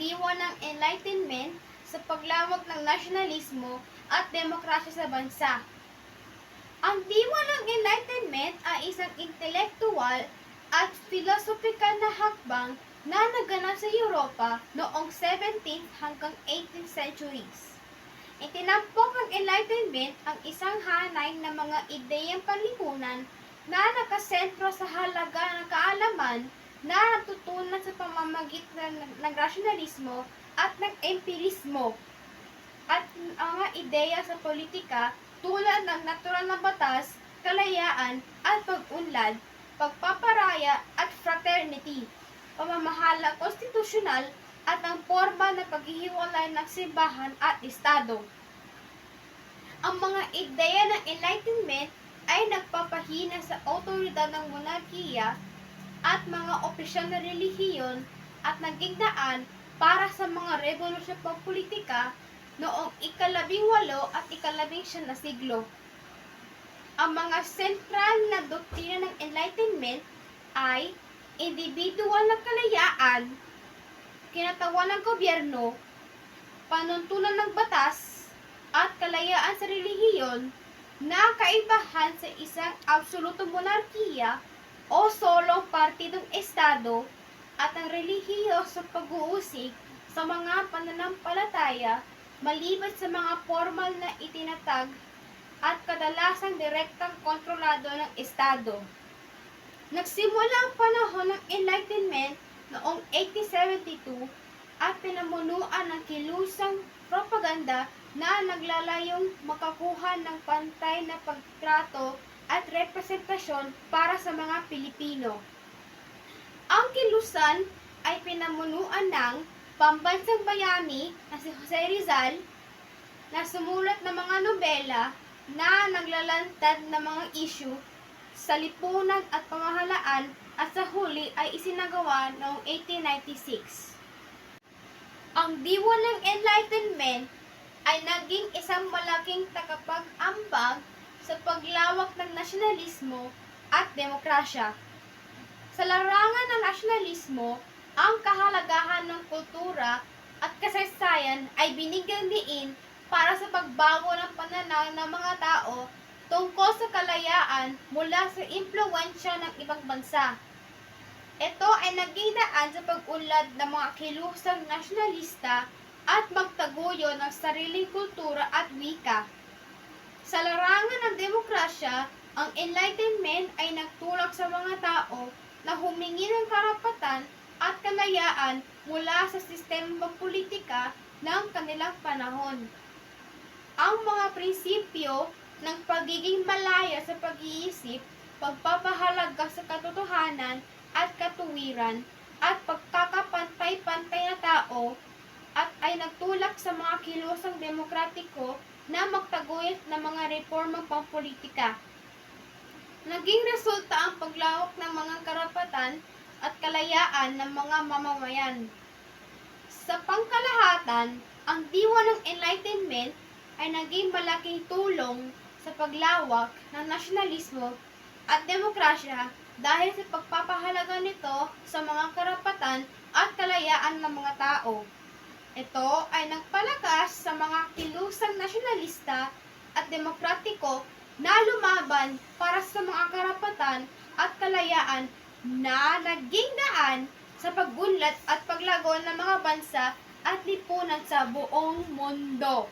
diwa ng Enlightenment sa paglawak ng nasyonalismo at demokrasya sa bansa. Ang diwa ng Enlightenment ay isang intelektual at philosophical na hakbang na naganap sa Europa noong 17th hanggang 18th centuries. Itinampok ng Enlightenment ang isang hanay ng mga ideyang panlipunan na nakasentro sa halaga ng kaalaman na natutunan sa pamamagitan ng rasyonalismo at ng empirismo at mga ideya sa politika tulad ng natural na batas, kalayaan at pag-unlad, pagpaparaya at fraternity, pamamahala konstitusyonal at ang forma ng paghihiwalay ng simbahan at estado. Ang mga ideya ng Enlightenment ay nagpapahina sa awtoridad ng monarkiya at mga opisyal na relihiyon at naging daan para sa mga revolusyon pampulitika noong ika-18 at ika-19 na siglo. Ang mga sentral na doktrina ng Enlightenment ay individual na kalayaan, kinatawan ng gobyerno, panuntunan ng batas, at kalayaan sa relihiyon na kaibahan sa isang absolutong monarkiya o solong partidong estado at ang relihiyo sa pag-uusig sa mga pananampalataya maliban sa mga formal na itinatag at kadalasang direktang kontrolado ng estado. Nagsimula ang panahon ng Enlightenment noong 1872 at pinamunuan ng kilusang propaganda na naglalayong makakuha ng pantay na pagtrato at representasyon para sa mga Pilipino. Ang kilusan ay pinamunuan ng pambansang bayani na si Jose Rizal na sumulat ng mga nobela na naglalantad ng mga issue sa lipunan at pamahalaan at sa huli ay isinagawa noong 1896. Ang diwa ng Enlightenment ay naging isang malaking tagapag-ambag sa paglawak ng nasyonalismo at demokrasya. Sa larangan ng nasyonalismo, ang kahalagahan ng kultura at kasaysayan ay binigyang diin para sa pagbago ng pananaw ng mga tao tungkol sa kalayaan mula sa impluwensya ng ibang bansa. Ito ay naging daan sa pag-unlad ng mga kilusang nasyonalista at magtaguyo ng sariling kultura at wika. Sa larangan ng demokrasya, ang Enlightenment ay nagtulak sa mga tao na humingi ng karapatan at kalayaan mula sa sistema politika ng kanilang panahon. Ang mga prinsipyo ng pagiging malaya sa pag-iisip, pagpapahalaga sa katotohanan at katuwiran, at pagkakapantay-pantay na tao, at ay nagtulak sa mga kilusang demokratiko na magtaguyod ng mga reformang pampolitika. Naging resulta ang paglawak ng mga karapatan at kalayaan ng mga mamamayan. Sa pangkalahatan, ang diwa ng Enlightenment ay naging malaking tulong sa paglawak ng nasyonalismo at demokrasya dahil sa pagpapahalaga nito sa mga karapatan at kalayaan ng mga tao. Ito ay nagpalakas sa mga kilusang nasyonalista at demokratiko na lumaban para sa mga karapatan at kalayaan na naging daan sa pag-unlad at paglago ng mga bansa at lipunan sa buong mundo.